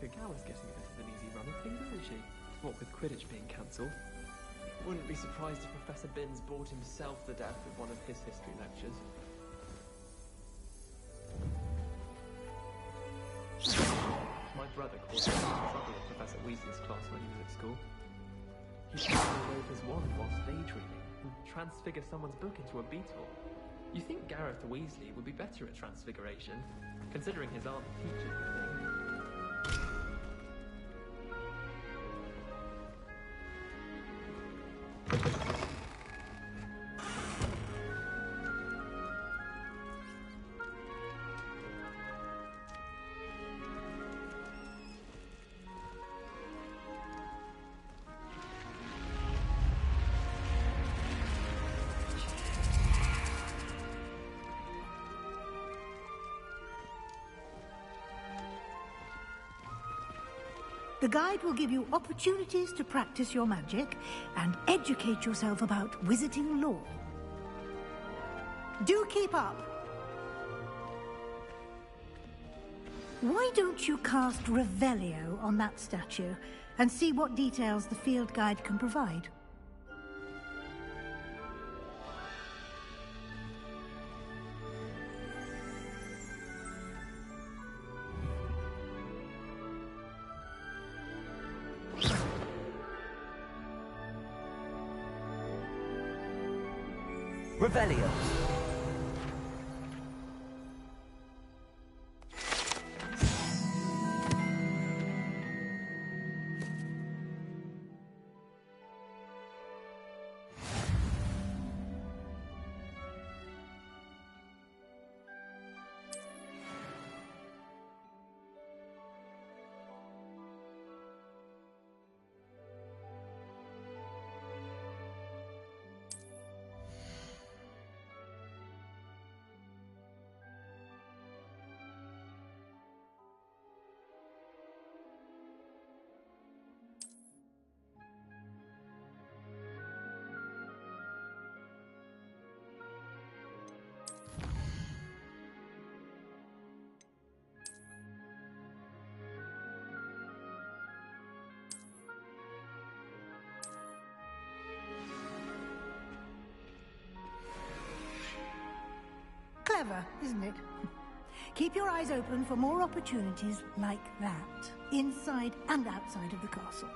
Bianca Gower's getting a bit of an easy run of things, isn't she? What with Quidditch being cancelled. Wouldn't be surprised if Professor Binns bored himself to death with one of his history lectures. My brother caused trouble with Professor Weasley's class when he was at school. He tried to wave his wand whilst daydreaming and transfigure someone's book into a beetle. You think Gareth Weasley would be better at transfiguration, considering his aunt teaches the thing. The guide will give you opportunities to practice your magic and educate yourself about wizarding lore. Do keep up! Why don't you cast Revelio on that statue and see what details the field guide can provide? Revelio. Clever, isn't it? Keep your eyes open for more opportunities like that, inside and outside of the castle.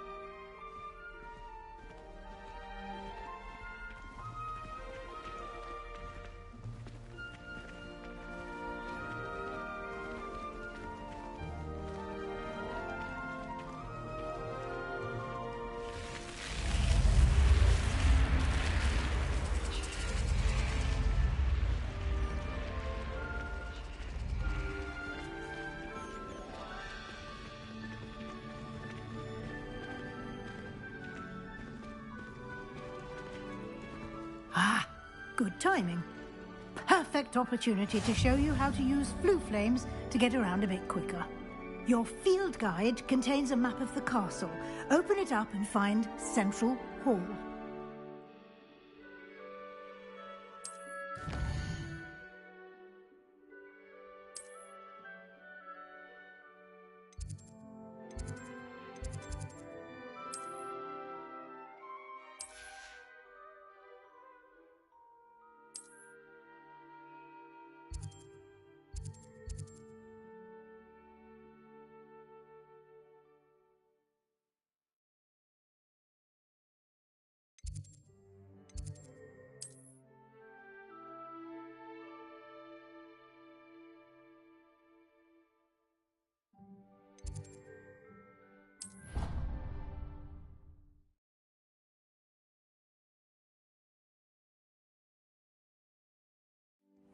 Ah, good timing. Perfect opportunity to show you how to use flue flames to get around a bit quicker. Your field guide contains a map of the castle. Open it up and find Central Hall.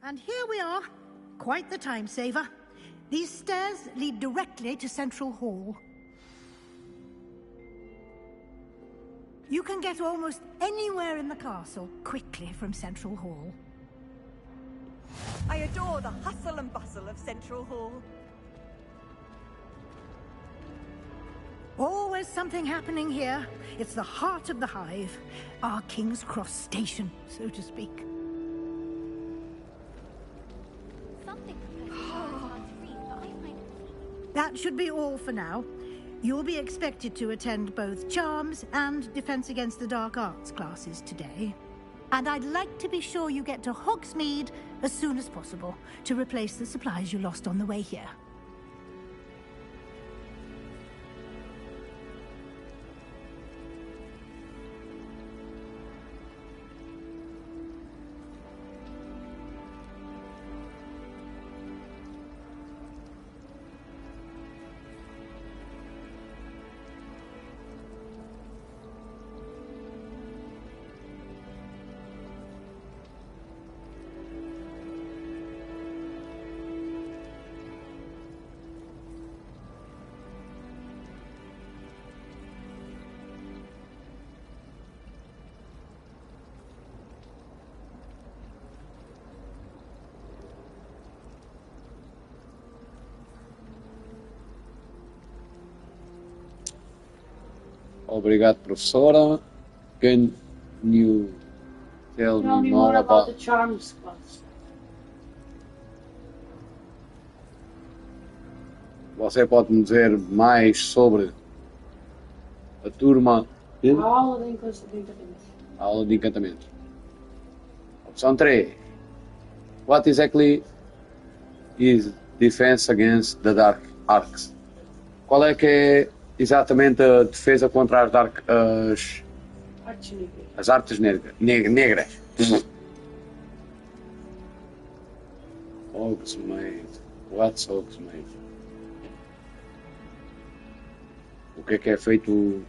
And here we are. Quite the time saver. These stairs lead directly to Central Hall. You can get almost anywhere in the castle quickly from Central Hall. I adore the hustle and bustle of Central Hall. Always something happening here. It's the heart of the hive. Our King's Cross station, so to speak. Something hard to read, but I find it. That That should be all for now. You'll be expected to attend both Charms and Defense Against the Dark Arts classes today. And I'd like to be sure you get to Hogsmeade as soon as possible to replace the supplies you lost on the way here. Obrigado, professora. Can you tell me more about the Charms class? Você pode me dizer mais sobre a turma de A aula de encantamentos. aula de encantamentos? Opção 3. What exactly is Defense Against the Dark Arts? Qual é que é exatamente a defesa contra as artes negras? Hogsmeade. What's Hogsmeade? O que é feito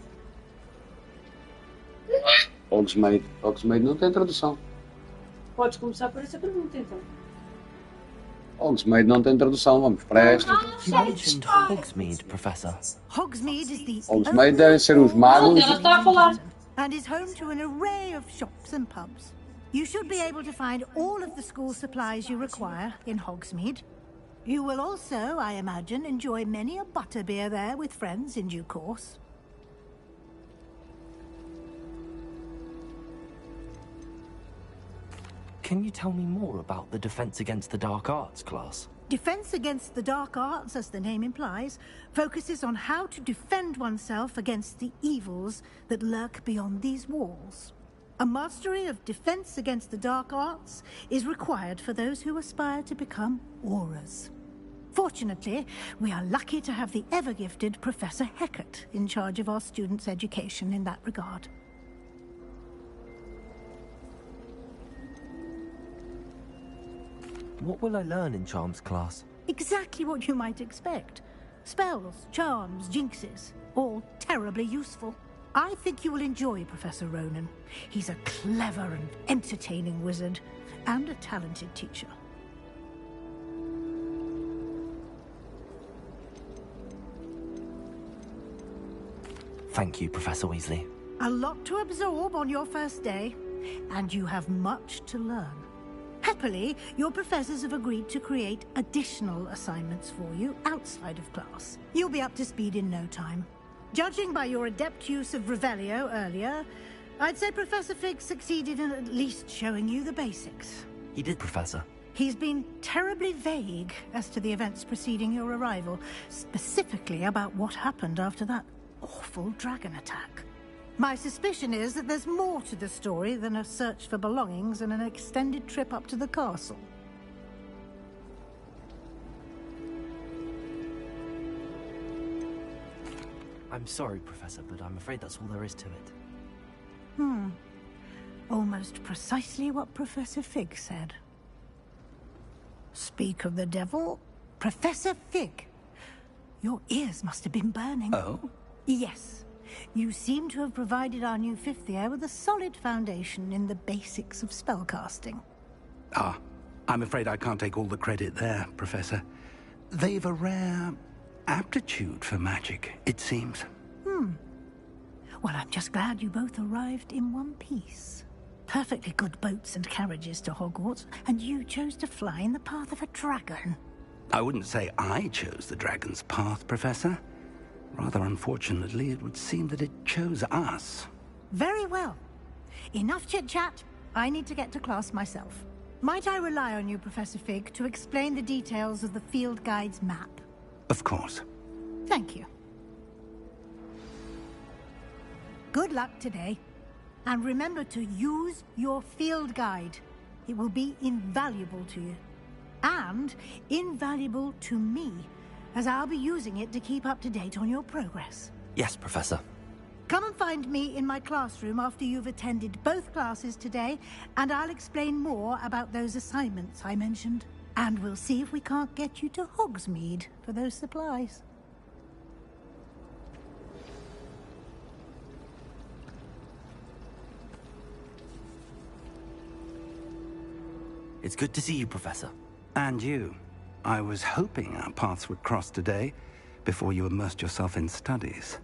Hogsmeade? Hogsmeade não tem tradução. Podes começar por essa pergunta, então. Hogsmeade não tem tradução, vamos para esta. You mentioned Hogsmeade, Professor. Hogsmeade is the Hogsmeade devem ser os magos. Ela está a falar. and is home to an array of shops and pubs. You should be able to find all of the school supplies you require in Hogsmeade. You will also, I imagine, enjoy many a butterbeer there with friends in due course. Can you tell me more about the Defense Against the Dark Arts class? Defense Against the Dark Arts, as the name implies, focuses on how to defend oneself against the evils that lurk beyond these walls. A mastery of Defense Against the Dark Arts is required for those who aspire to become Aurors. Fortunately, we are lucky to have the ever-gifted Professor Hecat in charge of our students' education in that regard. What will I learn in Charms class? Exactly what you might expect. Spells, charms, jinxes, all terribly useful. I think you will enjoy Professor Ronan. He's a clever and entertaining wizard, and a talented teacher. Thank you, Professor Weasley. A lot to absorb on your first day, and you have much to learn. Happily, your professors have agreed to create additional assignments for you outside of class. You'll be up to speed in no time. Judging by your adept use of Revelio earlier, I'd say Professor Fig succeeded in at least showing you the basics. He did, Professor. He's been terribly vague as to the events preceding your arrival, specifically about what happened after that awful dragon attack. My suspicion is that there's more to the story than a search for belongings and an extended trip up to the castle. I'm sorry, Professor, but I'm afraid that's all there is to it. Almost precisely what Professor Fig said. Speak of the devil, Professor Fig. Your ears must have been burning. Oh? Yes. You seem to have provided our new fifth year with a solid foundation in the basics of spellcasting. Ah, I'm afraid I can't take all the credit there, Professor. They've a rare aptitude for magic, it seems. Well, I'm just glad you both arrived in one piece. Perfectly good boats and carriages to Hogwarts, and you chose to fly in the path of a dragon. I wouldn't say I chose the dragon's path, Professor. Rather unfortunately, it would seem that it chose us. Very well. Enough chit-chat. I need to get to class myself. Might I rely on you, Professor Fig, to explain the details of the field guide's map? Of course. Thank you. Good luck today. And remember to use your field guide. It will be invaluable to you. And invaluable to me, as I'll be using it to keep up to date on your progress. Yes, Professor. Come and find me in my classroom after you've attended both classes today, and I'll explain more about those assignments I mentioned. And we'll see if we can't get you to Hogsmeade for those supplies. It's good to see you, Professor. And you. I was hoping our paths would cross today, before you immersed yourself in studies.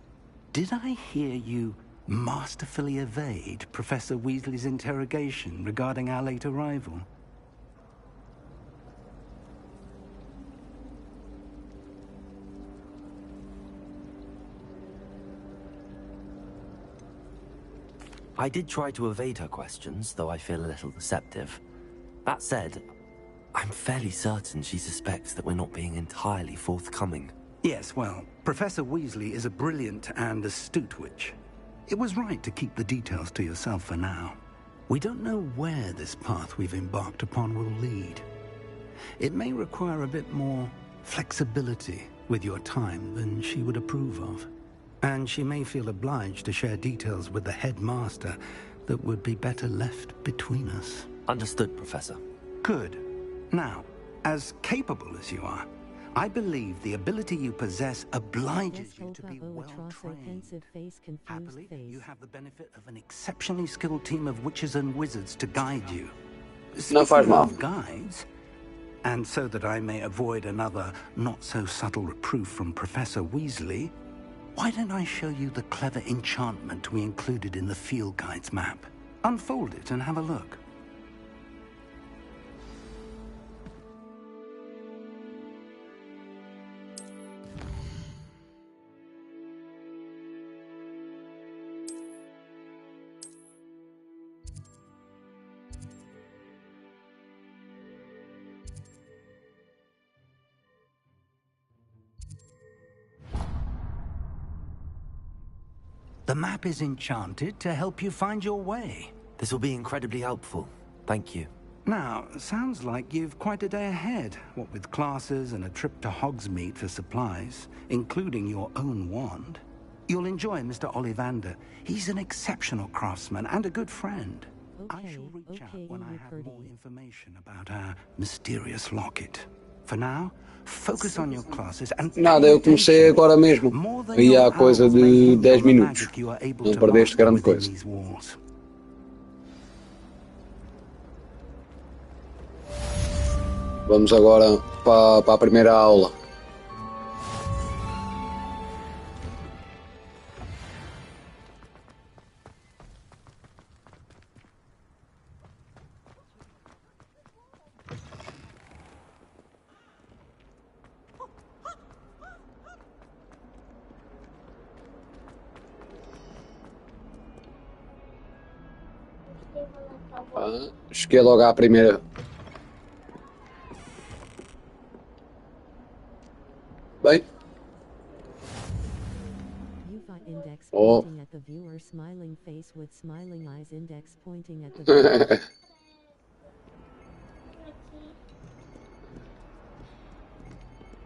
Did I hear you masterfully evade Professor Weasley's interrogation regarding our late arrival? I did try to evade her questions, though I feel a little deceptive. That said, I'm fairly certain she suspects that we're not being entirely forthcoming. Yes, well, Professor Weasley is a brilliant and astute witch. It was right to keep the details to yourself for now. We don't know where this path we've embarked upon will lead. It may require a bit more flexibility with your time than she would approve of. And she may feel obliged to share details with the headmaster that would be better left between us. Understood, Professor. Good. Now, as capable as you are, I believe the ability you possess obliges you to be well-trained. Happily, you have the benefit of an exceptionally skilled team of witches and wizards to guide you. Não faz mal. Speaking of guides, and so that I may avoid another not-so-subtle reproof from Professor Weasley, why don't I show you the clever enchantment we included in the field guide's map? Unfold it and have a look. The map is enchanted to help you find your way. This will be incredibly helpful. Thank you. Now, sounds like you've quite a day ahead, what with classes and a trip to Hogsmeade for supplies, including your own wand. You'll enjoy Mr. Ollivander. He's an exceptional craftsman and a good friend. I shall reach out when I have more information about our mysterious locket. For now, focus on your classes and... Nada, eu comecei agora mesmo. E há coisa de 10 minutos. Não perdeste grande coisa. Vamos agora para a primeira aula. Cheguei logo à primeira. Bem. Oh.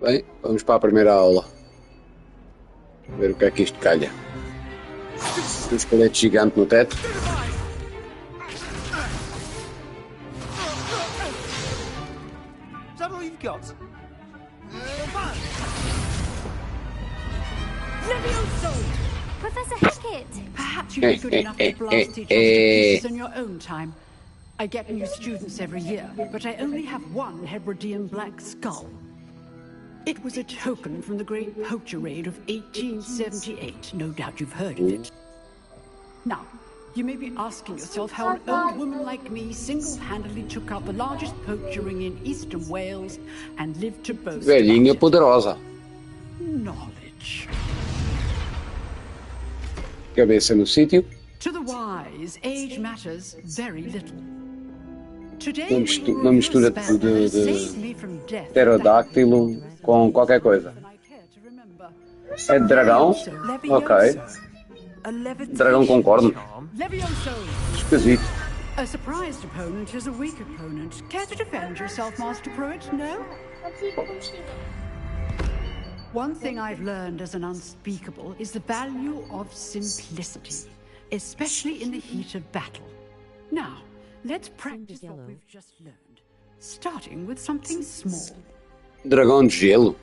Bem, vamos para a primeira aula. Ver o que é que isto calha. Um esqueleto gigante no teto. Professor Hackett! Perhaps you'd be good enough to blast each other to pieces in your own time. I get new students every year, but I only have one Hebridean black skull. It was a token from the great poacher raid of 1878. No doubt you've heard of it. Now, you may be asking yourself how an old woman like me single-handedly took out the largest poacher ring in eastern Wales and lived to boast Velhinha about it. poderosa. Knowledge. Cabeça no sítio. To the wise, age matters very little. Today Uma mistura de pterodáctilo com qualquer coisa. É de dragão? Ok. A levitation Dragão concordo. charm? Levioso! Esquisito. A surprised opponent is a weak opponent. Care to defend yourself, Master Pruitt? No? One thing I've learned as an unspeakable is the value of simplicity, especially in the heat of battle. Now, let's practice what we've just learned, starting with something small. Dragão de gelo.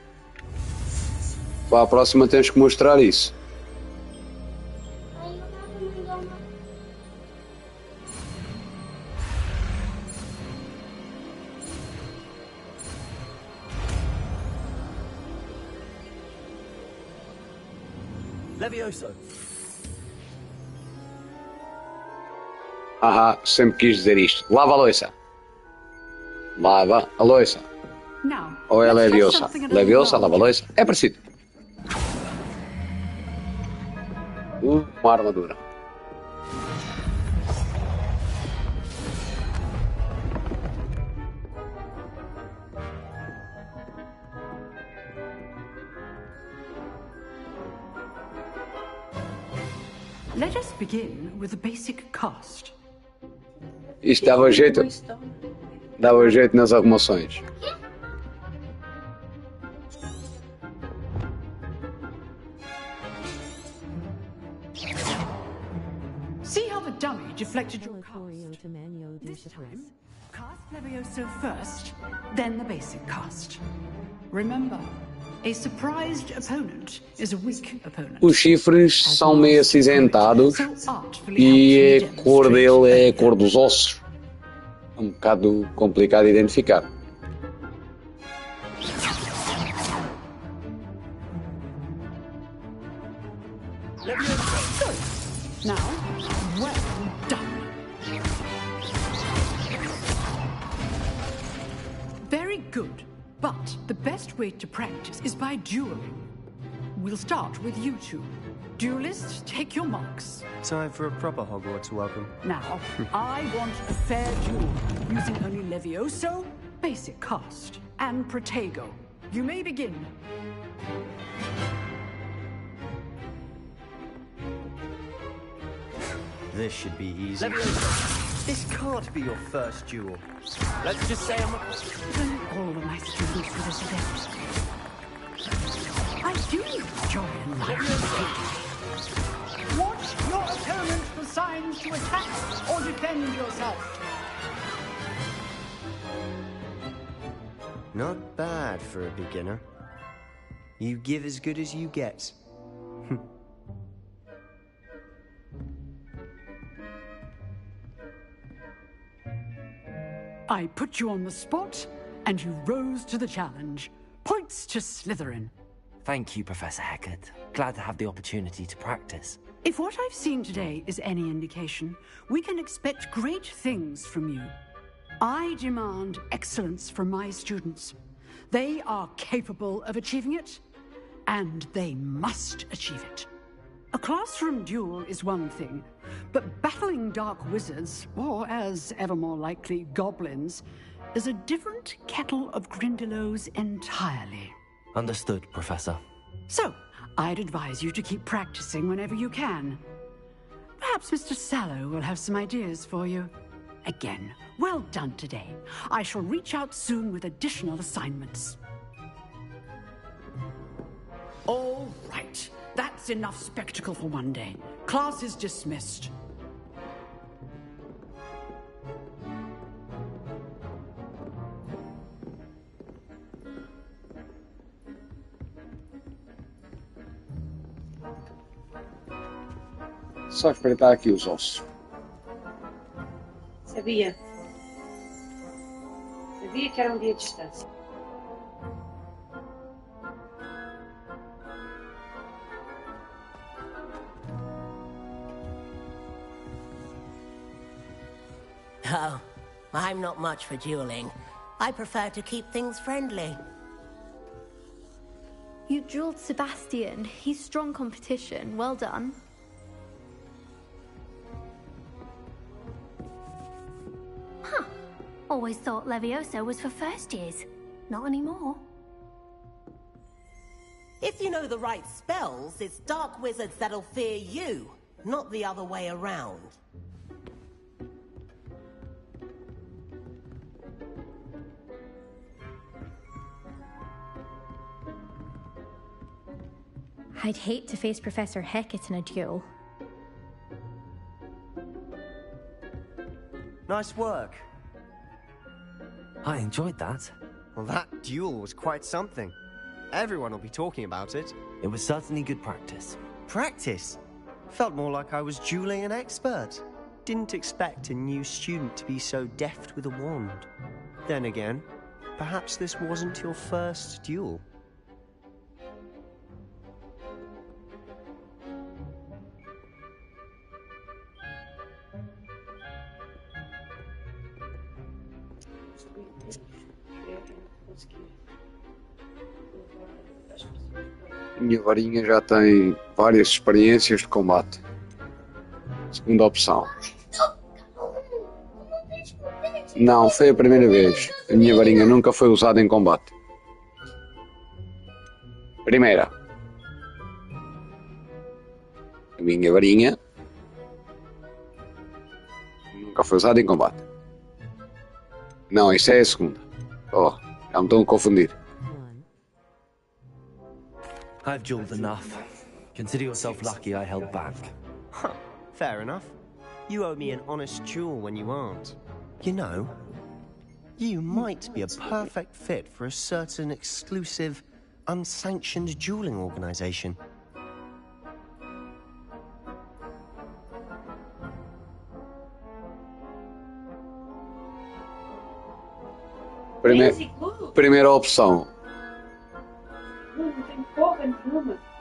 Para a próxima tens que mostrar isso. Levioso. Ahá, sempre quis dizer isto. Lava a louça. Lava a louça. Now, Ou é let's try leviosa? something a little Leviosa, lava a larger. louça. É parecido. Uma armadura. Let us begin with the basic cast. Isto dava jeito nas arrumações. See how the dummy deflected your cast? This time, cast Levioso first, then the basic cast. Remember, a surprised opponent is a weak opponent. Os chifres são meio acinzentados So artfully e helps me a cor dele é a demonstrate cor dos ossos. É um bocado complicado de identificar. Now, well done. Very good. But the best way to practice is by dueling. We'll start with you two. Duelists, take your marks. Time for a proper Hogwarts welcome. Now, I want a fair duel, using only Levioso, basic cast, and Protego. You may begin. This should be easy. This can't be your first duel. Let's just say I'm Thank all of my students for this event. I do enjoy life. Watch your opponent for signs to attack or defend yourself. Not bad for a beginner. You give as good as you get. I put you on the spot, and you rose to the challenge. Points to Slytherin. Thank you, Professor Hecat. Glad to have the opportunity to practice. If what I've seen today is any indication, we can expect great things from you. I demand excellence from my students. They are capable of achieving it, and they must achieve it. A classroom duel is one thing, but battling dark wizards, or as ever more likely, goblins, is a different kettle of Grindylows entirely. Understood, Professor. So, I'd advise you to keep practicing whenever you can. Perhaps Mr. Sallow will have some ideas for you. Again, well done today. I shall reach out soon with additional assignments. All right. That's enough spectacle for one day. Class is dismissed. Só espreitar aqui os ossos. Sabia. Sabia que era um dia de distância. Oh, I'm not much for dueling. I prefer to keep things friendly. You dueled Sebastian. He's strong competition. Well done. Huh. Always thought Levioso was for first years. Not anymore. If you know the right spells, it's dark wizards that'll fear you, not the other way around. I'd hate to face Professor Hecat in a duel. Nice work. I enjoyed that. Well, that duel was quite something. Everyone will be talking about it. It was certainly good practice. Practice? Felt more like I was dueling an expert. Didn't expect a new student to be so deft with a wand. Then again, perhaps this wasn't your first duel. Minha varinha já tem várias experiências de combate. Segunda opção. Não, foi a primeira vez. A minha varinha nunca foi usada em combate. Primeira. A minha varinha nunca foi usada em combate. Não, isso é a segunda. Oh, já me estão a confundir. I've dueled enough. Consider yourself lucky I held back. Huh, fair enough. You owe me an honest duel when you aren't. You know, you might be a perfect fit for a certain exclusive, unsanctioned dueling organization. Primeira opção.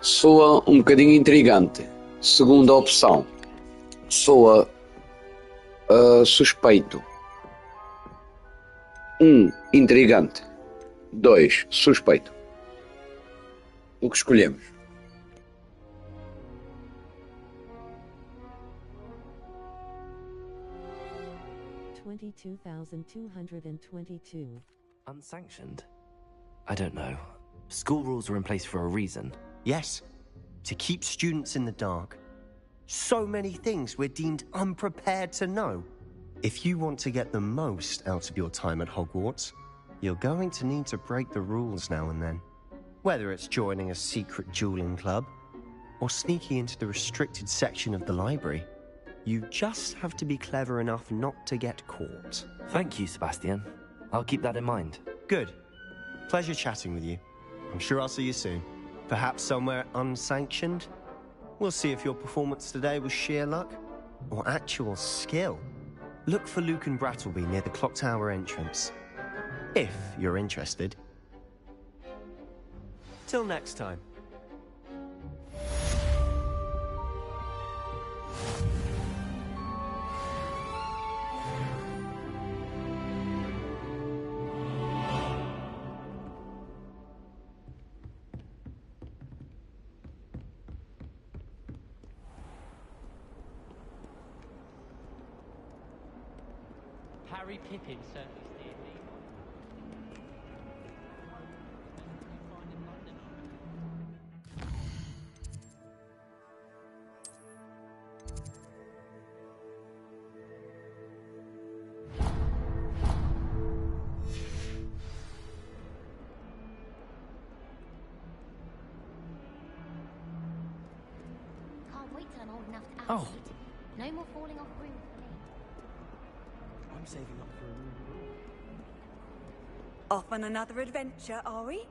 Soa um bocadinho intrigante. Segunda opção. Soa suspeito. 1. Intrigante. 2. Suspeito. O que escolhemos? $22,222. Unsanctioned? I don't know. School rules are in place for a reason. Yes, to keep students in the dark. So many things we're deemed unprepared to know. If you want to get the most out of your time at Hogwarts, you're going to need to break the rules now and then. Whether it's joining a secret dueling club, or sneaking into the restricted section of the library, you just have to be clever enough not to get caught. Thank you, Sebastian. I'll keep that in mind. Good. Pleasure chatting with you. I'm sure I'll see you soon. Perhaps somewhere unsanctioned? We'll see if your performance today was sheer luck or actual skill. Look for Luke and Brattleby near the clock tower entrance. If you're interested. Till next time. Harry Pippin certainly steered me. Can't wait till I'm old enough to Oh. act. No more falling off brooms for me. I'm saving up for a new room. Off on another adventure, are we?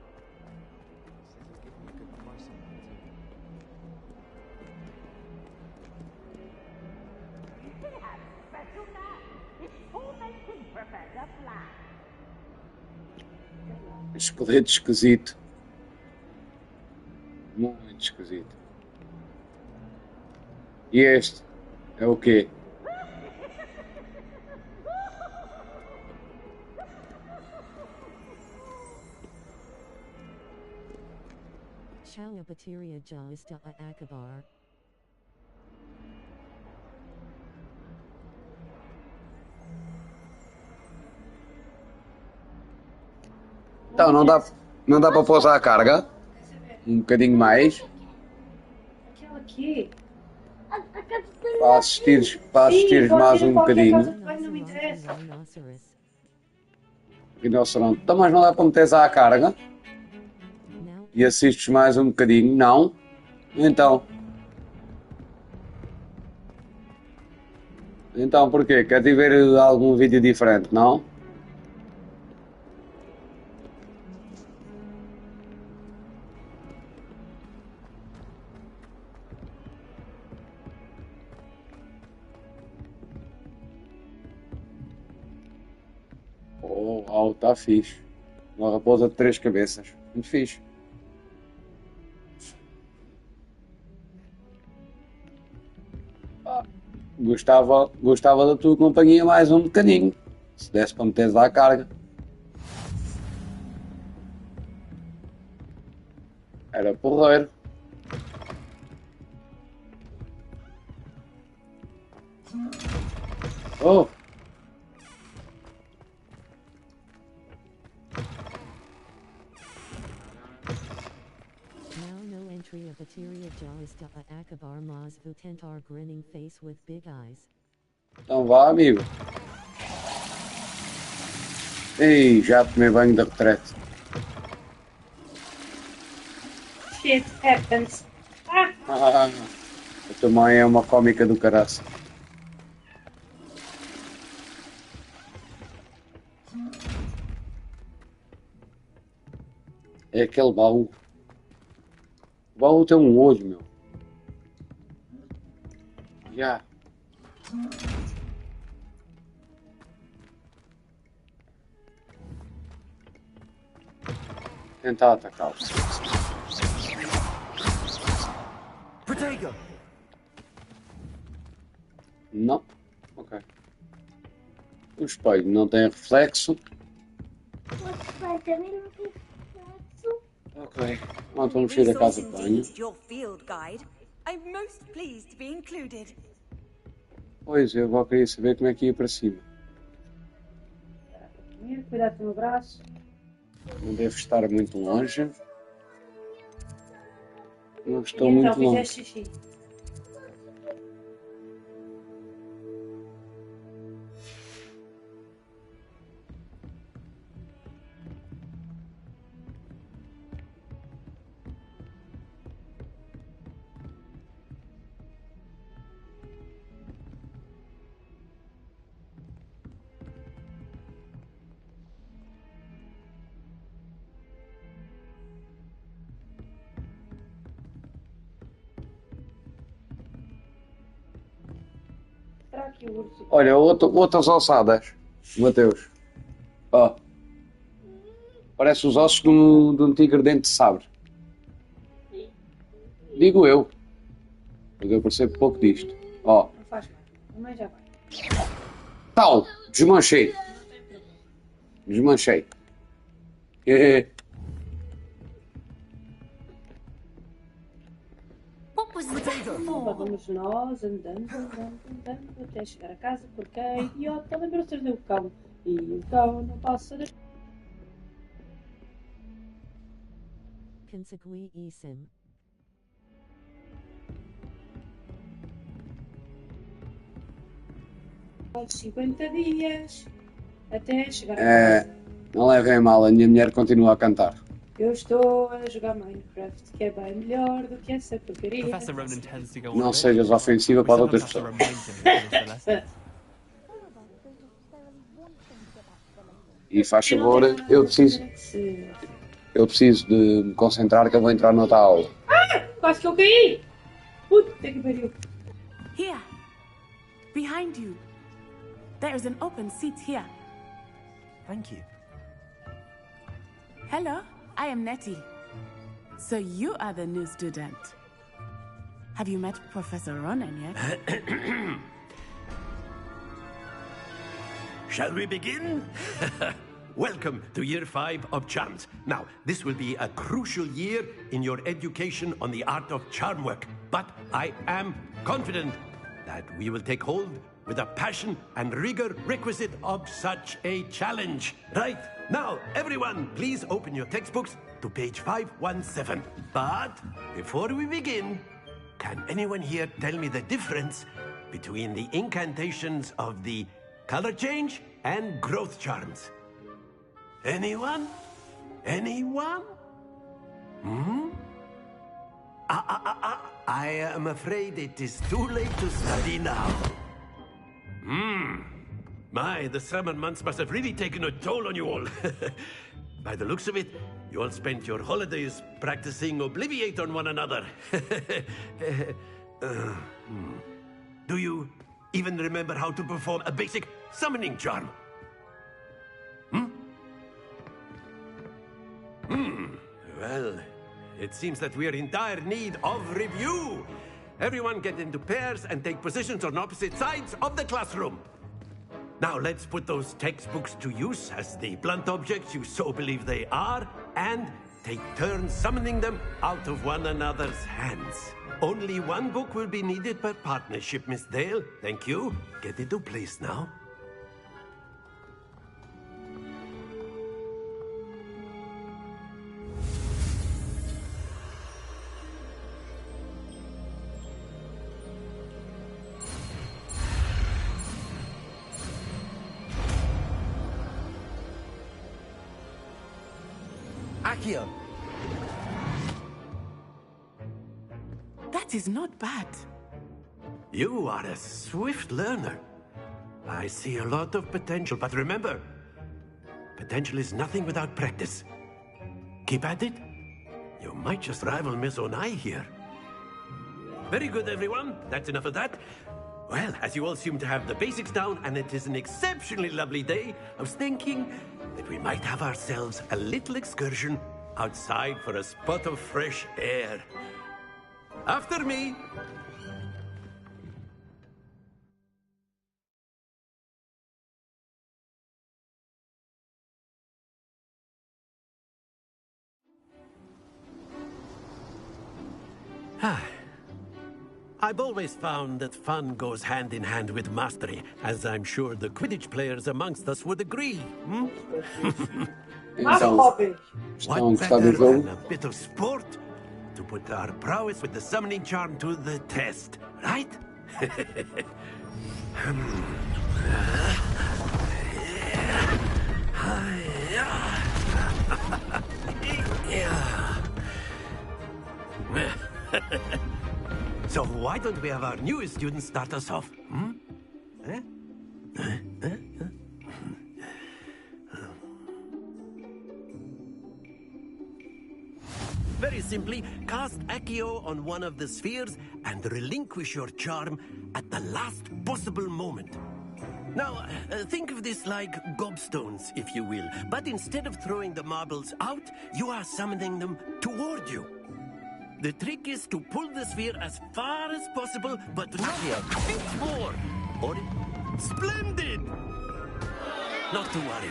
Esqueleto esquisito. Muito esquisito. E este? É o quê? Shall bacteria just acabar? Então, não dá para pousar a carga? um bocadinho mais. Aquela aqui. Para assistires mais um bocadinho. Não me interessa. Rinoceronte. Então, mas não dá para meteres à carga? E assistes mais um bocadinho? Não? Então. Então porquê? Queres ir ver algum vídeo diferente, não? Oh, tá fixe. Uma raposa de 3 cabeças. Muito fixe. Gostava da tua companhia mais um bocadinho. Se desse para meteres à carga. Era porreiro. Oh! A bacteria jaws da acabar mas vou tentar grinning face with big eyes. Então vá, amigo. Ei, já tomei banho da retrete. Shit happens. Também é uma cómica do caraço. É aquele baú. O baú tem um olho, meu. Já. Tentar atacá-lo. Protego! Não. Ok. O espelho não tem reflexo. Ok. Então vamos sair da casa de banho. Your field guide. I'm most pleased to be included. Pois, eu vou querer saber como é que ia para cima. Cuidado com o braço. Não devo estar muito longe. Não estou muito longe. Fizeste xixi. Olha, outras ossadas, Mateus. Ó. Parece os ossos de um tigre dente de sabre. Digo eu. Mas eu percebo pouco disto. Ó. Não faz mal. Mas já vai. Tal! Desmanchei. Desmanchei. Vamos nós andando até chegar a casa porque a idiota lembrou-se do cão e o cão não passa de... Consegui isim. Aos 50 dias até chegar a casa. Não levem mal, a minha mulher continua a cantar. Eu estou a jogar Minecraft, que é bem melhor do que essa porcaria. Não sejas ofensiva para outras pessoas. E faz favor, eu preciso de me concentrar que eu vou entrar noutra aula. Quase que eu caí! Puta que pariu! Here, behind you. There is an open seat here. Thank you. Hello, I am Nettie. So you are the new student. Have you met Professor Ronan yet? Shall we begin? Welcome to Year 5 of Charms. Now, this will be a crucial year in your education on the art of charm work. But I am confident that we will take hold with the passion and rigor requisite of such a challenge. Right? Now, everyone, please open your textbooks to page 517. But before we begin, can anyone here tell me the difference between the incantations of the color change and growth charms? Anyone? Anyone? I am afraid it is too late to study now. My, the summer months must have really taken a toll on you all. By the looks of it, you all spent your holidays practicing Obliviate on one another. Do you even remember how to perform a basic summoning charm? Well, it seems that we are in dire need of review. Everyone get into pairs and take positions on opposite sides of the classroom. Now let's put those textbooks to use as the blunt objects you so believe they are, and take turns summoning them out of one another's hands. Only one book will be needed per partnership, Miss Dale. Thank you. Get into place now. Accio! That is not bad. You are a swift learner. I see a lot of potential, but remember, potential is nothing without practice. Keep at it. You might just rival Miss Onai here. Very good, everyone. That's enough of that. Well, as you all seem to have the basics down, and it is an exceptionally lovely day, I was thinking that we might have ourselves a little excursion outside for a spot of fresh air. After me! I've always found that fun goes hand in hand with mastery, as I'm sure the Quidditch players amongst us would agree. What better than a bit of sport to put our prowess with the summoning charm to the test, right? So why don't we have our newest student start us off? Very simply, cast Accio on one of the spheres and relinquish your charm at the last possible moment. Now, think of this like gobstones, if you will. But instead of throwing the marbles out, you are summoning them toward you. The trick is to pull the sphere as far as possible, but not a bit more. Or splendid! Not to worry.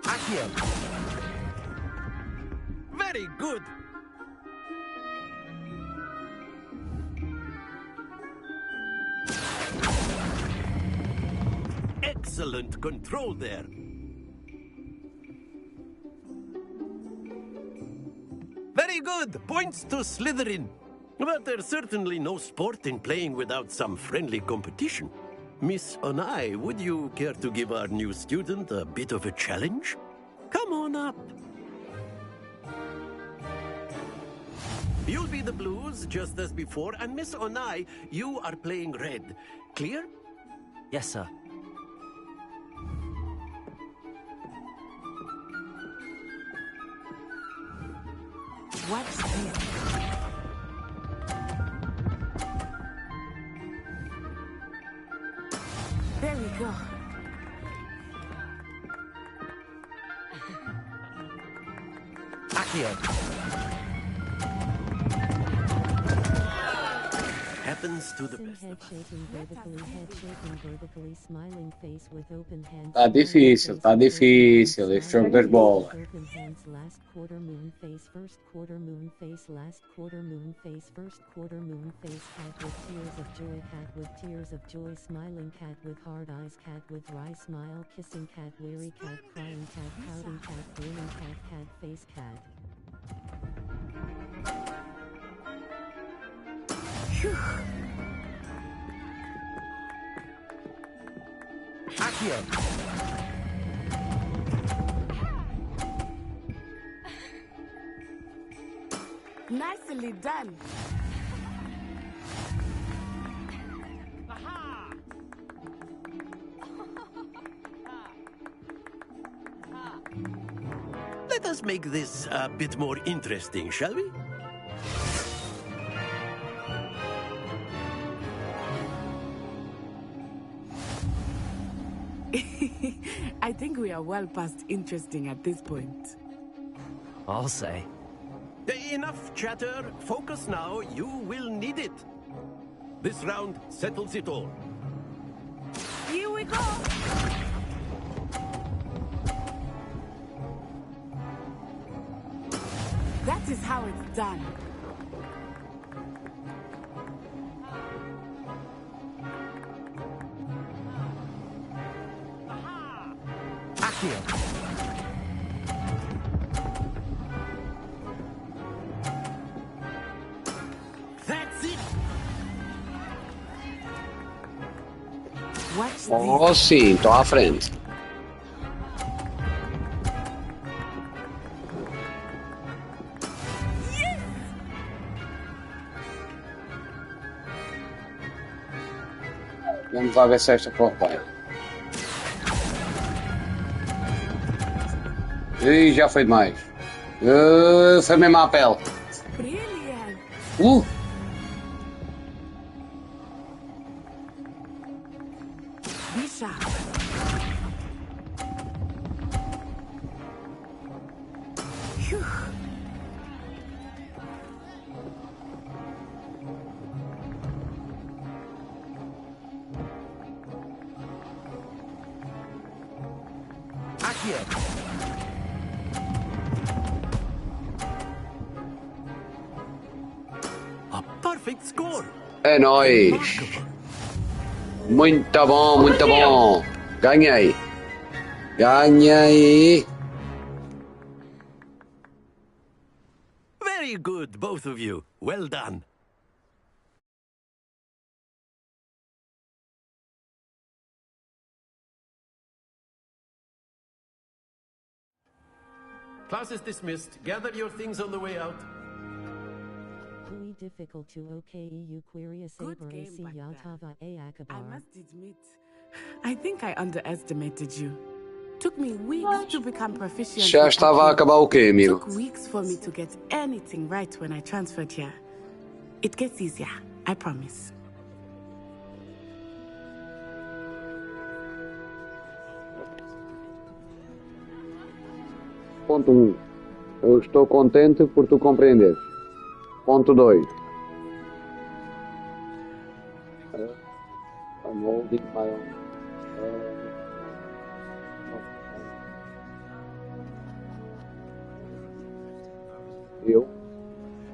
Accio. Very good. Excellent control there. Very good. Points to Slytherin. But there's certainly no sport in playing without some friendly competition. Miss Onai, would you care to give our new student a bit of a challenge? Come on up. You'll be the blues, just as before, and Miss Onai, you are playing red. Clear? Yes, sir. What's this? There we go. Accio. happens to the best of us. Tá difícil, tá difícil esse jogo das bolas. Open hands, last quarter moon face, first quarter moon face, last quarter moon face, first quarter moon face, cat with tears of joy, cat with tears of joy, smiling cat with hard eyes, cat with wry smile, kissing cat, weary cat, crying cat, pouting cat, grinning cat, cat face cat. Accio! Nicely done. Let us make this a bit more interesting, shall we? I think we are well past interesting at this point. I'll say. Enough chatter. Focus now. You will need it. This round settles it all. Here we go. That is how it's done. Accio! That's it. Watch Oh, sim, tô à frente. Vamos lá ver se esta corre bem. Ih, já foi demais. Foi mesmo à pele. Brilliant. Be sharp. Phew. Accio! A perfect score. É nóis. Muito bom, muito bom. Ganhei. Ganhei. Very good, both of you. Well done. Class is dismissed. Gather your things on the way out. Very difficult to OKEU query a Good saber game AC back there. Yatava A I Akabar. must admit, I think I underestimated you. Took me weeks to become proficient. Já with estava a IQ. acabar o quê, amigo? Took weeks for me to get anything right when I transferred here. It gets easier, I promise. Ponto 1. Eu estou contente por tu compreenderes. Ponto 2. I'm holding my own. Eu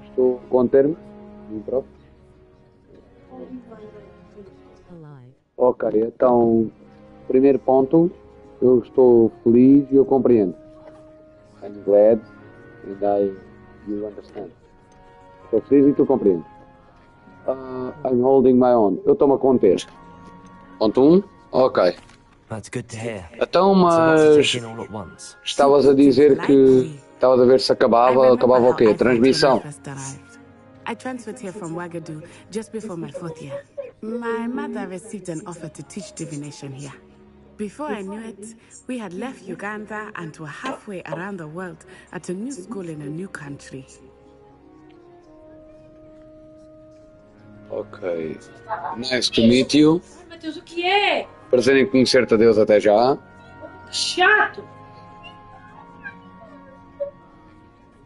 estou contente. Alive. Ok, então, primeiro ponto, eu estou feliz e eu compreendo. I'm glad and you understand. Estou feliz e tu compreendes. I'm holding my own. Eu estou-me a conter. Ponto 1, ok. That's good to hear. Então, It's a lot to mas take in all at once. estavas a dizer que estavas a ver se acabava o quê? A transmissão. I transferred here from Wagadu just before my 4th year. My mother received an offer to teach divination here. Before I knew it, we had left Uganda and were halfway around the world at a new school in a new country. Ok. Nice to meet you. Matheus, o que é? Prazer em conhecer-te, adeus, até já. Que chato!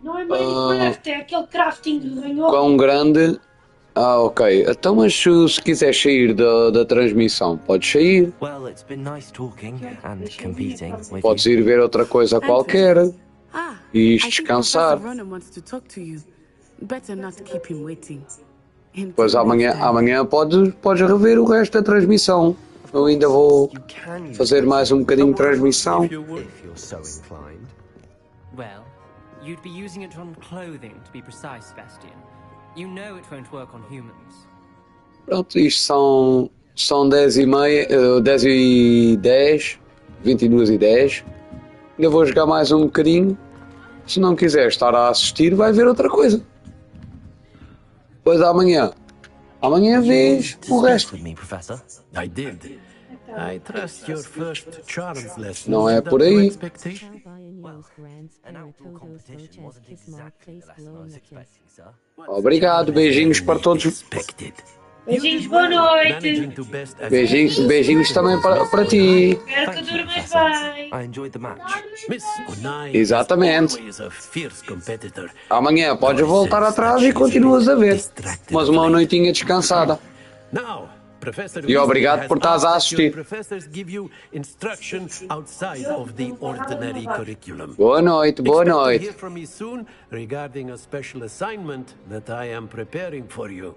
Não é Minecraft, é aquele crafting de ranhoco. Quão grande Ah, ok. Então, mas se quiser sair da transmissão, podes sair. Well, it's been nice talking and competing with Podes you. ir ver outra coisa qualquer e ir I think descansar. Professor Ronan wants to talk to you. Better not keep him waiting. Depois amanhã podes rever o resto da transmissão. Eu ainda vou fazer mais um bocadinho de transmissão. If you're so inclined. Well, you'd be using it on clothing, to be precise, Sebastian. You know it won't work on humans. Pronto, isto são 10h30, 10h10, 22h10. Ainda vou jogar mais um bocadinho. Se não quiser estar a assistir, vai ver outra coisa. Depois amanhã vês o resto. I did. I trust your first charms lesson. Não é por lived up to aí. expectation. Obrigado, beijinhos para todos. Beijinhos, boa noite. Beijinhos também para ti. Espero que durmas bem. I enjoyed the match. Miss Unai Exatamente. is always a fierce competitor. Amanhã podes voltar atrás e continuas a ver. Mas uma noitinha descansada. Now, Professor E obrigado Weasley por has estás a asked that your assistir. professors give you instruction outside of the ordinary curriculum. Boa noite, boa Expect to noite. hear from me soon regarding a special assignment that I am preparing for you.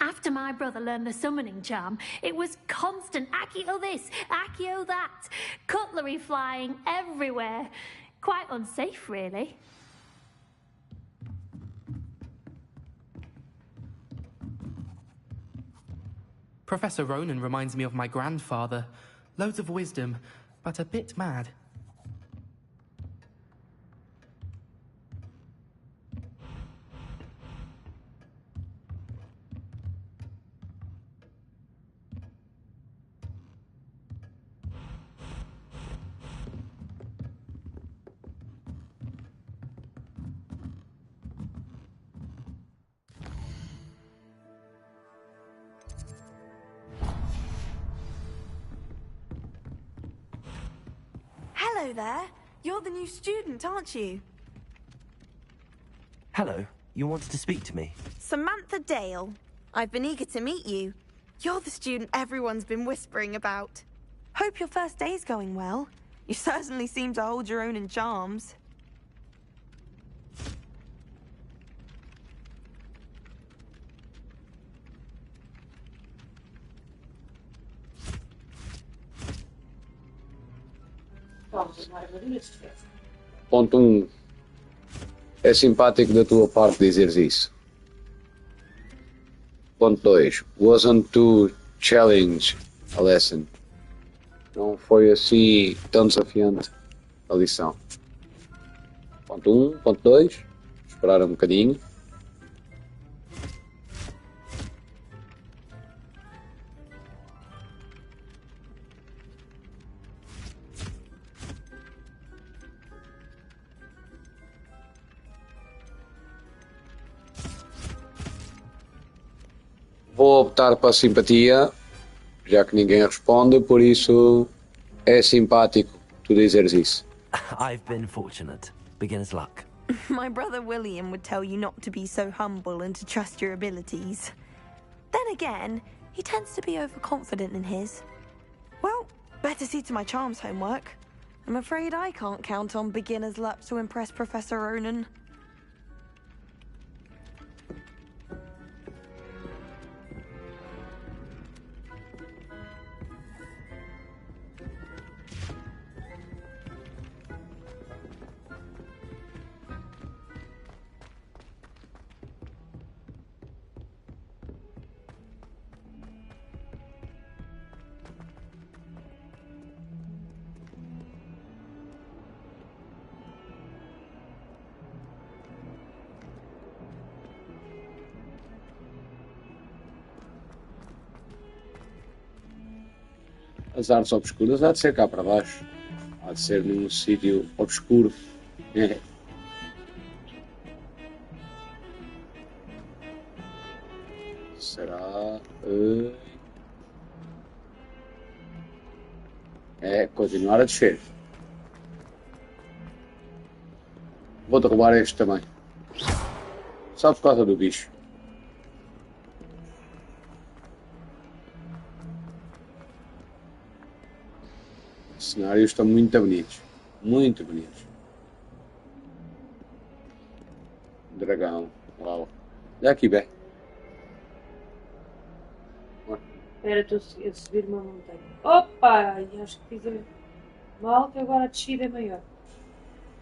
After my brother learned the summoning charm, it was constant Accio this, Accio that. Cutlery flying everywhere. Quite unsafe, really. Professor Ronan reminds me of my grandfather. Loads of wisdom, but a bit mad. Hello there. You're the new student, aren't you? Hello, you wanted to speak to me? Samantha Dale. I've been eager to meet you. You're the student everyone's been whispering about. Hope your first day's going well. You certainly seem to hold your own in charms. Ponto 1. É simpático da tua parte dizeres isso. Ponto 2. Wasn't too challenge a lesson. Não foi assim tão desafiante a lição. Ponto 1. Ponto 2. Esperar um bocadinho. Vou optar para simpatia, já que ninguém responde, por isso é simpático tu dizeres isso. I've been fortunate. Beginner's luck. My brother William would tell you not to be so humble and to trust your abilities. Then again, he tends to be overconfident in his. Well, better see to my charms homework. I'm afraid I can't count on beginner's luck to impress Professor Ronan. As artes obscuras há de ser cá para baixo. Há de ser num sítio obscuro. É. Será? É continuar a descer. Vou derrubar este também. Só por causa do bicho. Os cenários estão muito bonitos. Muito bonitos. Dragão. Uau. Olha aqui, bem. Espera, estou a subir uma montanha. Opa! E acho que fiz mal, que agora a descida é maior.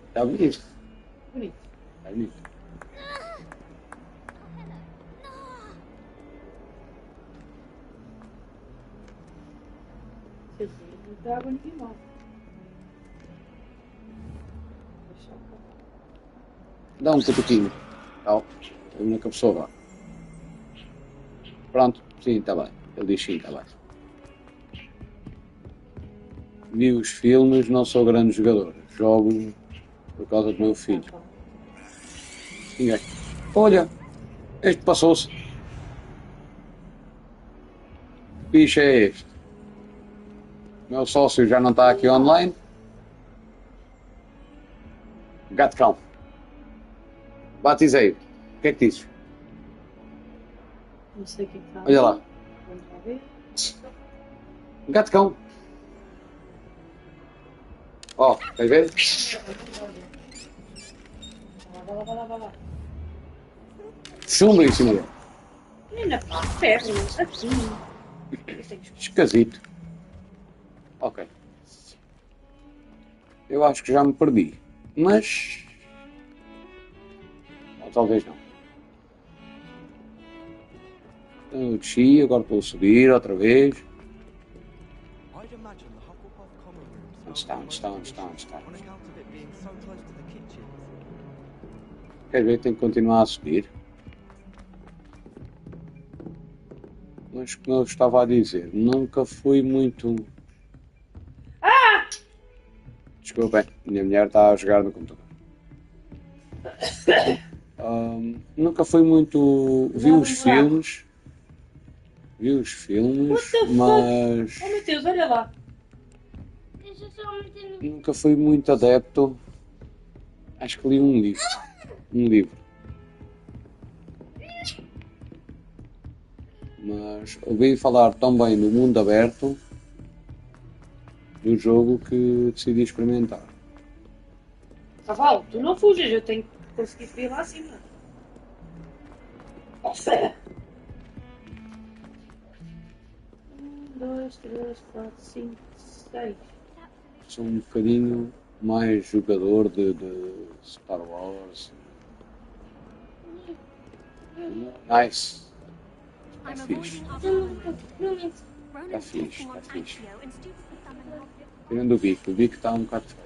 Está bonito. Bonito. Está bonito. Quer dizer, não está água ninguém mal. Dá um catuquinho. Tal. Ele nunca pessoa lá. Pronto. Sim, está bem. Ele diz sim, está bem. Vi os filmes, não sou grande jogador. Jogo por causa do meu filho. Ninguém. Olha, este passou-se. Que bicho é este? Meu sócio já não está aqui online. Gato-cão. Batizei. O que é que dizes? Não sei o que está. Olha lá. Vamos lá ver. Gato-cão. Ó, quer ver? Vai lá. Chumbo em cima dele. Menina, ferro, assim. Esquisito. Ok. Eu acho que já me perdi. Mas... ou talvez não. Eu desci, agora vou subir outra vez. Onde está? Quer ver? Tenho que continuar a subir. Mas como eu estava a dizer, nunca fui muito... Desculpem, minha mulher está a jogar no computador. Nunca fui muito... Vi os filmes, mas... Oh meu Deus, olha lá. Nunca fui muito adepto. Acho que li um livro. Mas ouvi falar tão bem no mundo aberto do jogo que decidi experimentar. Cavalo, tu não fujas, eu tenho que conseguir subir lá acima. Nossa! 1, 2, 3, 4, 5, 6. Sou um bocadinho mais jogador de Star Wars. Nice. Está fixe. Está fixe. Tirando o bico está um bocado feio.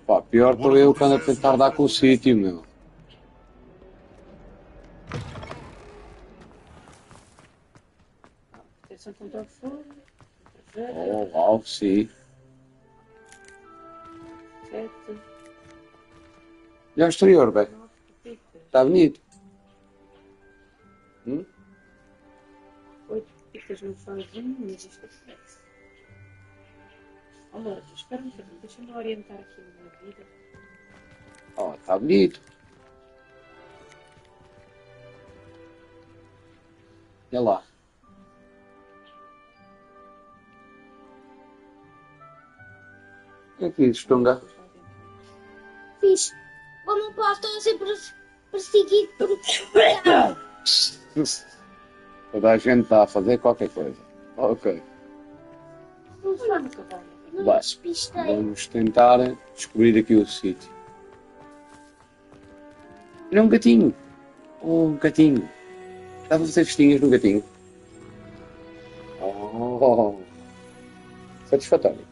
Pá, pior estou eu que ando a tentar dar com o sítio, meu. Atenção contra o fogo. Oh, uau, sim. 7. E ao exterior, bem. Está bonito. 8 picas no farzinho, mas isto é complexo. Olha, espera um bocadinho, deixa-me orientar aqui a minha vida. Oh, está bonito. Olha lá. O que é que dizes, Tunga? Fixe. O meu pai está sempre perseguido por... Toda a gente está a fazer qualquer coisa. Ok. Vamos tentar descobrir aqui o sítio. Era um gatinho. Um gatinho. Dá para fazer festinhas no gatinho. Oh. Satisfatório.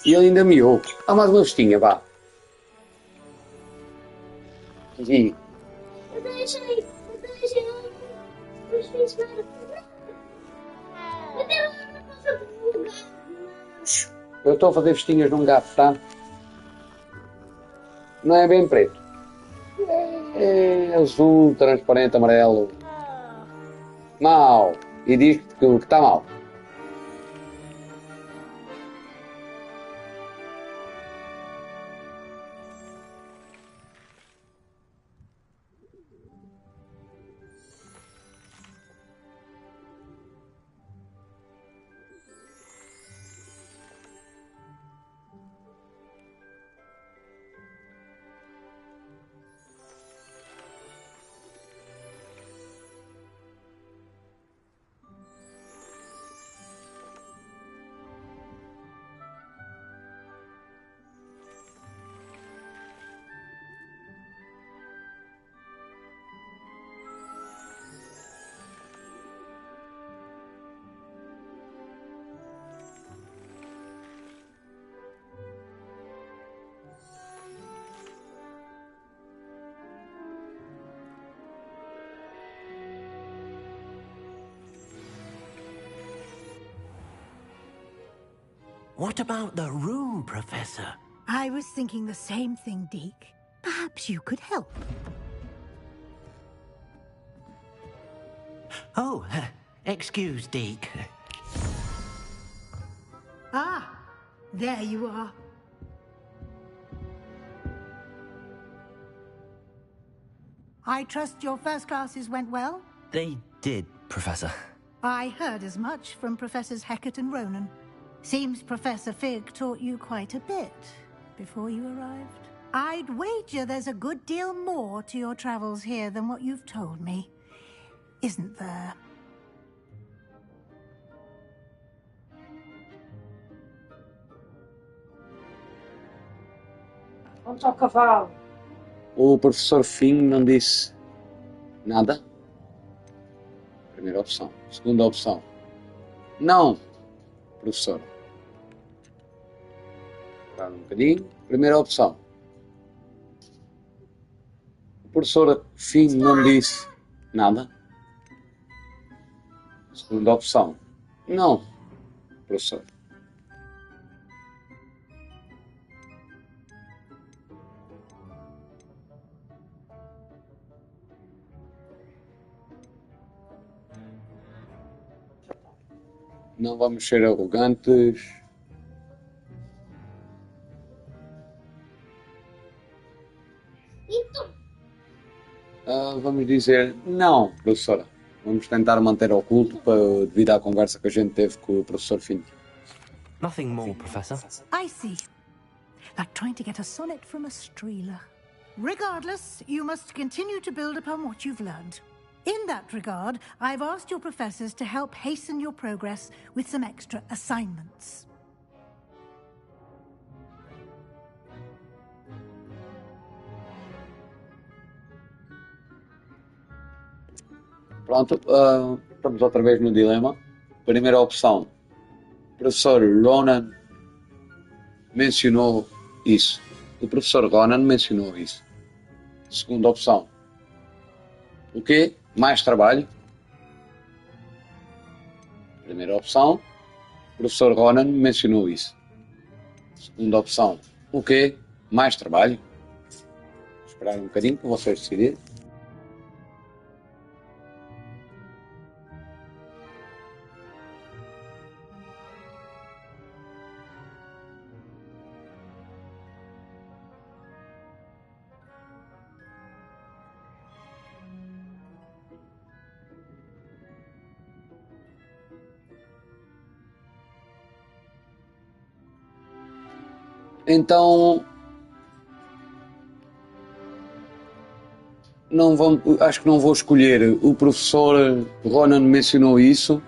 E ele ainda miou. Há mais uma festinha, vá. E... Deixem. Os fins para... Eu estou a fazer vestinhas num gato, tá? Não é bem preto. É azul, transparente, amarelo. Mau. E diz que está mal. What about the room, Professor? I was thinking the same thing, Deke. Perhaps you could help. Oh, excuse, Deke. Ah, there you are. I trust your first classes went well? They did, Professor. I heard as much from Professors Hecat and Ronan. Seems Professor Fig taught you quite a bit before you arrived. I'd wager there's a good deal more to your travels here than what you've told me. Isn't there? Onde está o cavalo? O professor Finn não disse nada. Primeira opção. Segunda opção. Não, professor. Esperar um bocadinho. Primeira opção. O professor Finn não disse nada. Segunda opção. Não, professor. Não vamos ser arrogantes. Vamos dizer não, professora. Vamos tentar manter oculto devido à conversa que a gente teve com o professor Finn. Nothing more, Professor. I see. Like trying to get a sonnet from a streeler. Regardless, you must continue to build upon what you've learned. In that regard, I've asked your professors to help hasten your progress with some extra assignments. Pronto, estamos outra vez no dilema. Primeira opção. O professor Ronan mencionou isso. O professor Ronan mencionou isso. Segunda opção. O quê? Mais trabalho? Primeira opção. O professor Ronan mencionou isso. Segunda opção. O quê? Mais trabalho? Vou esperar um bocadinho para vocês decidirem. Então, acho que não vou escolher. O professor Ronan mencionou isso.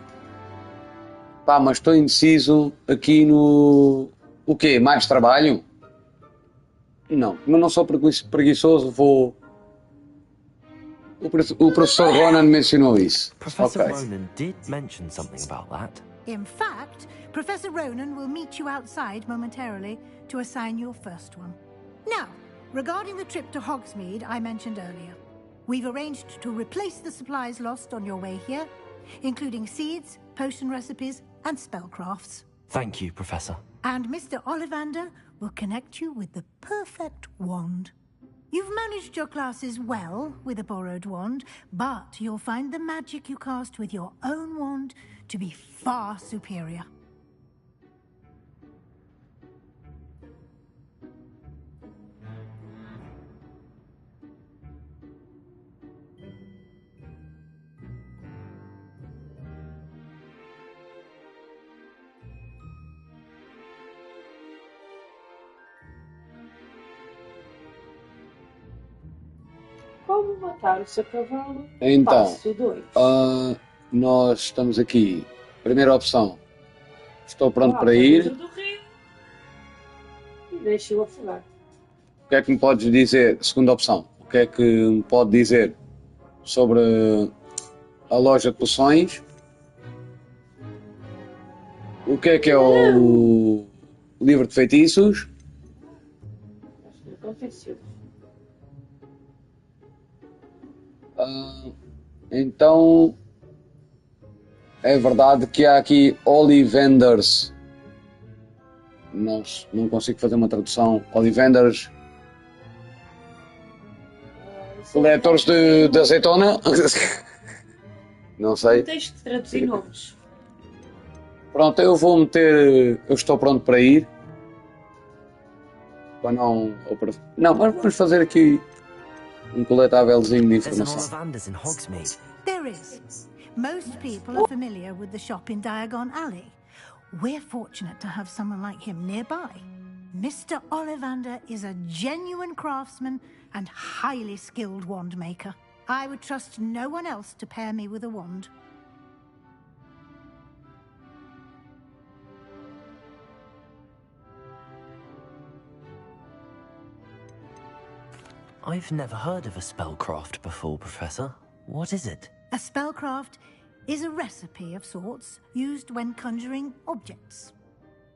Pá, mas estou indeciso aqui no... O quê? Mais trabalho? Não, mas não sou preguiçoso, vou... O professor Ronan mencionou isso. Professor Okay. Ronan did mention something about that. In fact, Professor Ronan will meet you outside momentarily to assign your first one. Now, regarding the trip to Hogsmeade I mentioned earlier, we've arranged to replace the supplies lost on your way here, including seeds, potion recipes, and spellcrafts. Thank you, Professor. And Mr. Ollivander will connect you with the perfect wand. You've managed your classes well with a borrowed wand, but you'll find the magic you cast with your own wand to be far superior. Como matar o seu cavalo? Então, Passo 2. nós estamos aqui. Primeira opção. Estou pronto para ir. Do rio e deixe-o afogar. O que é que me podes dizer? Segunda opção. O que é que me pode dizer sobre a loja de poções? O que é o livro de feitiços? Acho que aconteceu. Então é verdade que há aqui Ollivanders. Não consigo fazer uma tradução. Ollivanders. Coletores de azeitona? Não sei. Não tens de traduzir nomes. Pronto, eu vou meter. Eu estou pronto para ir. Para não. Não, mas vamos fazer aqui um coletávelzinho de informação. Ollivanders in Hogsmeade. There is. Most people are familiar with the shop in Diagon Alley. We're fortunate to have someone like him nearby. Mr. Ollivander is a genuine craftsman and highly skilled wand maker. I would trust no one else to pair me with a wand. I've never heard of a spellcraft before, Professor. What is it? A spellcraft is a recipe of sorts used when conjuring objects.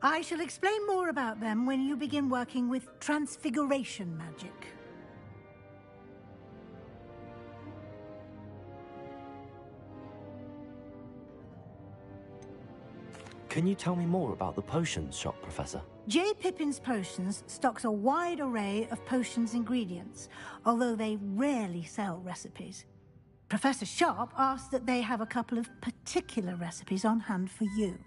I shall explain more about them when you begin working with transfiguration magic. Can you tell me more about the potions shop, Professor? J. Pippin's Potions stocks a wide array of potions ingredients, although they rarely sell recipes. Professor Sharp asked that they have a couple of particular recipes on hand for you.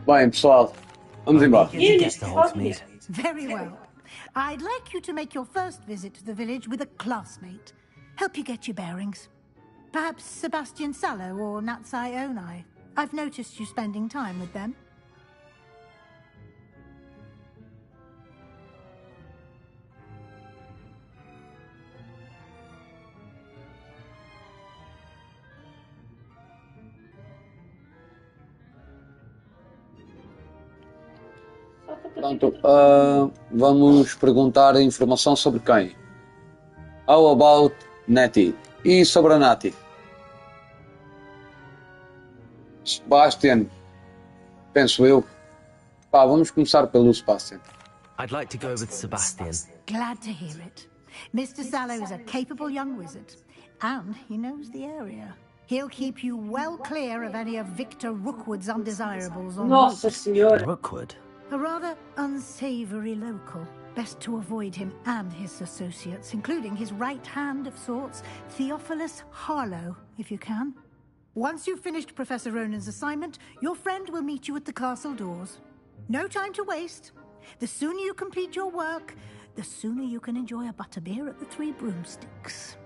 Bem, pessoal, vamos embora. Very well. I'd like you to make your first visit to the village with a classmate. Help you get your bearings. Perhaps Sebastian Sallow or Natsai Onai. I've noticed you spending time with them. Pronto, vamos perguntar a informação sobre quem? How about Nettie? E sobre a Nati? Sebastian, penso eu. Pá, vamos começar pelo Sebastian. I'd like to go with Sebastian. Glad to hear it. Mr. Sallow is a capable young wizard, and he knows the area. He'll keep you well clear of any of Victor Rookwood's undesirables on Nossa Senhora. Rookwood? A rather unsavory local. Best to avoid him and his associates, including his right hand of sorts, Theophilus Harlow, if you can. Once you've finished Professor Ronan's assignment, your friend will meet you at the castle doors. No time to waste. The sooner you complete your work, the sooner you can enjoy a butterbeer at the Three Broomsticks.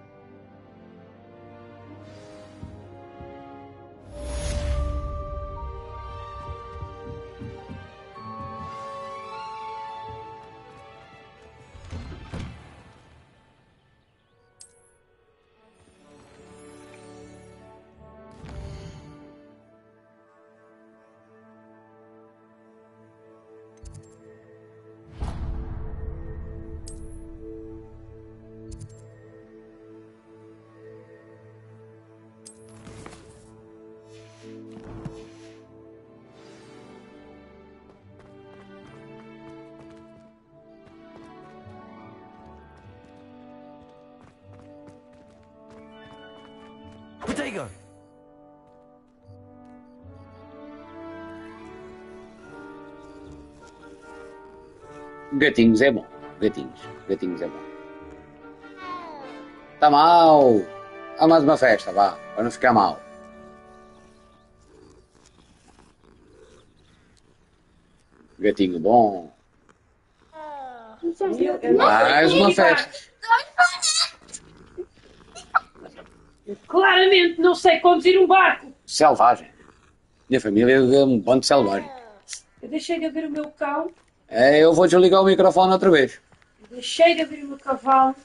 Protego! Gatinhos é bom. Gatinhos. Gatinhos é bom. Tá mal. Há mais uma festa, vá. Para não ficar mal. Gatinho bom. Mais uma festa. Eu claramente não sei conduzir um barco. Selvagem. Minha família é um bando selvagem. Eu deixei de haver o meu cão. Eu vou desligar o microfone outra vez. Eu deixei de haver o meu cavalo.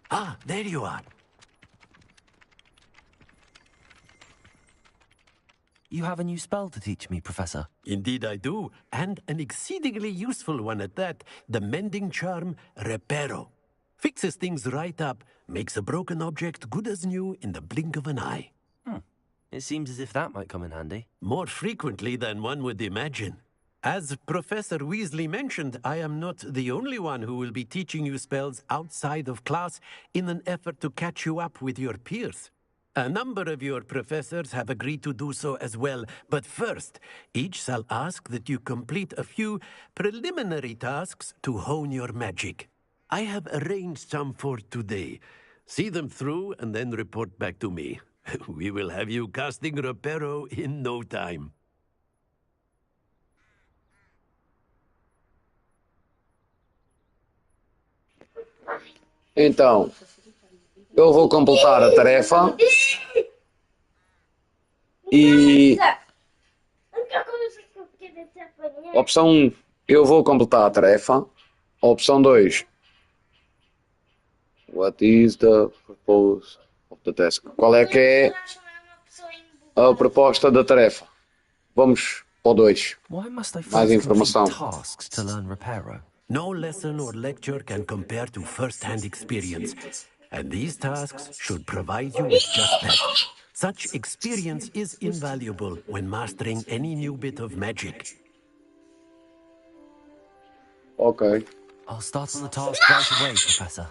Ah, there you are. You have a new spell to teach me, Professor. Indeed I do, and an exceedingly useful one at that. The mending charm, Reparo. Fixes things right up, makes a broken object good as new in the blink of an eye. It seems as if that might come in handy. More frequently than one would imagine. As Professor Weasley mentioned, I am not the only one who will be teaching you spells outside of class in an effort to catch you up with your peers. A number of your professors have agreed to do so as well, but first, each shall ask that you complete a few preliminary tasks to hone your magic. I have arranged some for today. See them through and then report back to me. We will have you casting Reparo in no time. Então, eu vou completar a tarefa e opção 1, eu vou completar a tarefa. Opção 2, what is the purpose of the task? Qual é que é a proposta da tarefa? Vamos ao 2. Why must I Mais first informação. complete tasks to learn Reparo? No lesson or lecture can compare to first-hand experience, and these tasks should provide you with just that. Such experience is invaluable when mastering any new bit of magic. Ok. I'll start on the task right away, Professor.